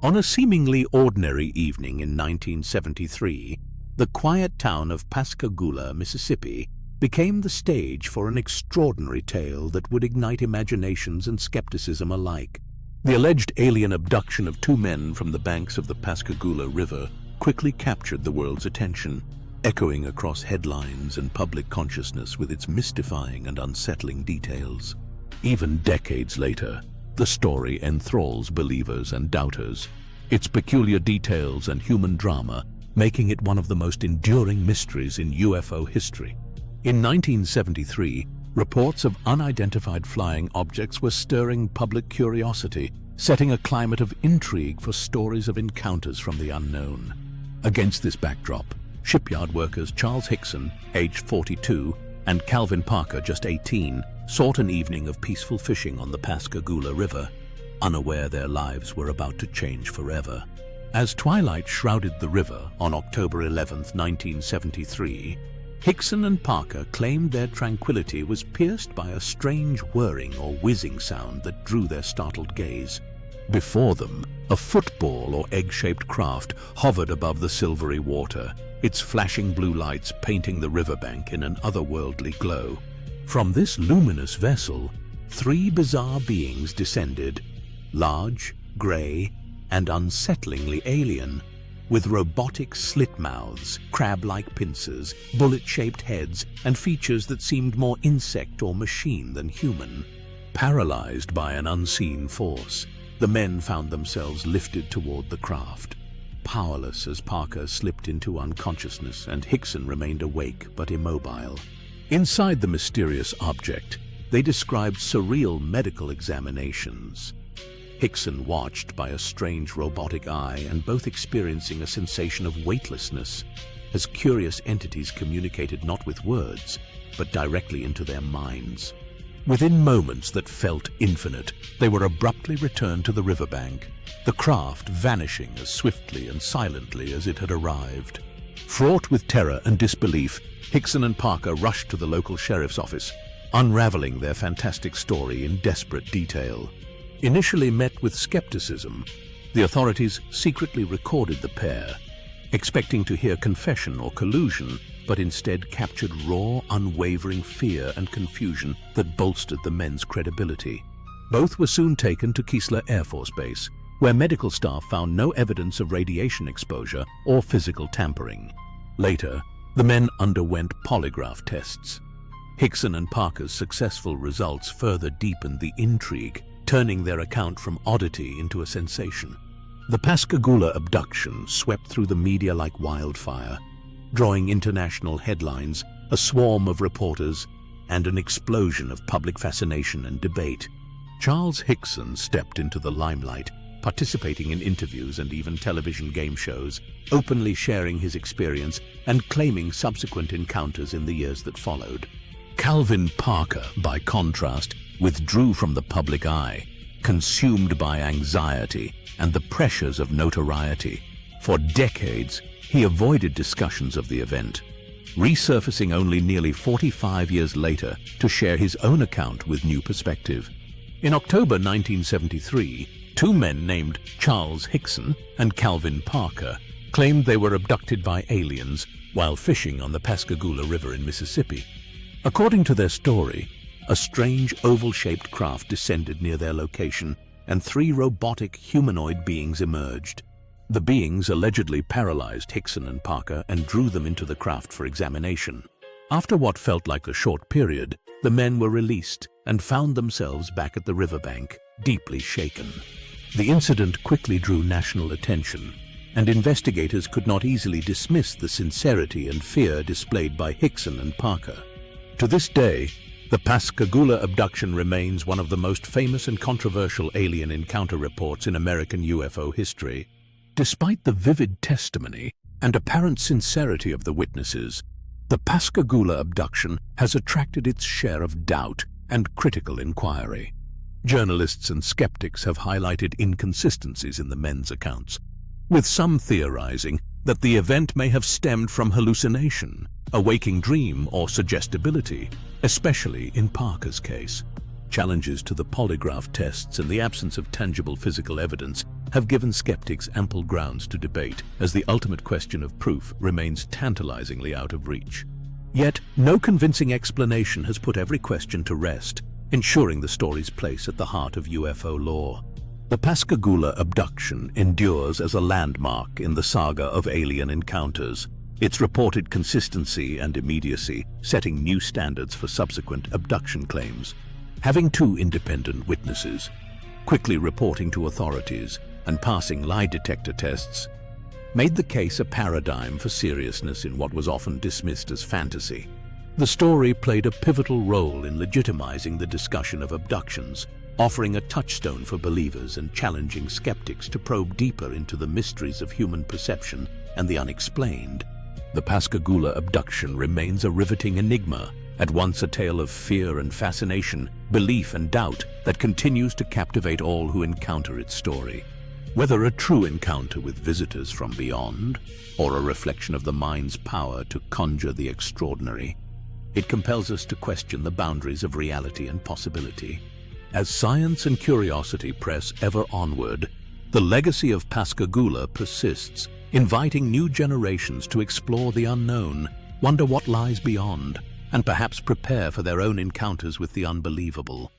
On a seemingly ordinary evening in 1973, the quiet town of Pascagoula, Mississippi, became the stage for an extraordinary tale that would ignite imaginations and skepticism alike. The alleged alien abduction of two men from the banks of the Pascagoula River quickly captured the world's attention, echoing across headlines and public consciousness with its mystifying and unsettling details. Even decades later, the story enthralls believers and doubters, its peculiar details and human drama making it one of the most enduring mysteries in UFO history. In 1973, reports of unidentified flying objects were stirring public curiosity, setting a climate of intrigue for stories of encounters from the unknown. Against this backdrop, shipyard workers Charles Hickson, aged 42, and Calvin Parker, just 18, sought an evening of peaceful fishing on the Pascagoula River, unaware their lives were about to change forever. As twilight shrouded the river on October 11, 1973, Hickson and Parker claimed their tranquility was pierced by a strange whirring or whizzing sound that drew their startled gaze. Before them, a football or egg-shaped craft hovered above the silvery water, its flashing blue lights painting the riverbank in an otherworldly glow. From this luminous vessel, three bizarre beings descended, large, gray, and unsettlingly alien, with robotic slit mouths, crab-like pincers, bullet-shaped heads, and features that seemed more insect or machine than human. Paralyzed by an unseen force, the men found themselves lifted toward the craft. Powerless as Parker slipped into unconsciousness and Hickson remained awake but immobile. Inside the mysterious object, they described surreal medical examinations. Hickson watched by a strange robotic eye and both experiencing a sensation of weightlessness as curious entities communicated not with words, but directly into their minds. Within moments that felt infinite, they were abruptly returned to the riverbank, the craft vanishing as swiftly and silently as it had arrived. Fraught with terror and disbelief, Hickson and Parker rushed to the local sheriff's office, unraveling their fantastic story in desperate detail. Initially met with skepticism, the authorities secretly recorded the pair, expecting to hear confession or collusion, but instead captured raw, unwavering fear and confusion that bolstered the men's credibility. Both were soon taken to Keesler Air Force Base, where medical staff found no evidence of radiation exposure or physical tampering. Later, the men underwent polygraph tests. Hickson and Parker's successful results further deepened the intrigue, turning their account from oddity into a sensation. The Pascagoula abduction swept through the media like wildfire, drawing international headlines, a swarm of reporters, and an explosion of public fascination and debate. Charles Hickson stepped into the limelight, participating in interviews and even television game shows, openly sharing his experience and claiming subsequent encounters in the years that followed. Calvin Parker, by contrast, withdrew from the public eye, consumed by anxiety and the pressures of notoriety. For decades, he avoided discussions of the event, resurfacing only nearly 45 years later to share his own account with new perspective. In October 1973, two men named Charles Hickson and Calvin Parker claimed they were abducted by aliens while fishing on the Pascagoula River in Mississippi. According to their story, a strange oval-shaped craft descended near their location, and three robotic humanoid beings emerged. The beings allegedly paralyzed Hickson and Parker and drew them into the craft for examination. After what felt like a short period, the men were released and found themselves back at the riverbank, deeply shaken. The incident quickly drew national attention, and investigators could not easily dismiss the sincerity and fear displayed by Hickson and Parker. To this day, the Pascagoula abduction remains one of the most famous and controversial alien encounter reports in American UFO history. Despite the vivid testimony and apparent sincerity of the witnesses, the Pascagoula abduction has attracted its share of doubt and critical inquiry. Journalists and skeptics have highlighted inconsistencies in the men's accounts, with some theorizing that the event may have stemmed from hallucination, a waking dream, or suggestibility, especially in Parker's case. Challenges to the polygraph tests and the absence of tangible physical evidence have given skeptics ample grounds to debate, as the ultimate question of proof remains tantalizingly out of reach. Yet, no convincing explanation has put every question to rest, ensuring the story's place at the heart of UFO lore. The Pascagoula Abduction endures as a landmark in the saga of alien encounters, its reported consistency and immediacy setting new standards for subsequent abduction claims. Having two independent witnesses, quickly reporting to authorities and passing lie detector tests, made the case a paradigm for seriousness in what was often dismissed as fantasy. The story played a pivotal role in legitimizing the discussion of abductions, offering a touchstone for believers and challenging skeptics to probe deeper into the mysteries of human perception and the unexplained. The Pascagoula Abduction remains a riveting enigma, at once a tale of fear and fascination, belief and doubt that continues to captivate all who encounter its story. Whether a true encounter with visitors from beyond, or a reflection of the mind's power to conjure the extraordinary, it compels us to question the boundaries of reality and possibility. As science and curiosity press ever onward, the legacy of Pascagoula persists, inviting new generations to explore the unknown, wonder what lies beyond, and perhaps prepare for their own encounters with the unbelievable.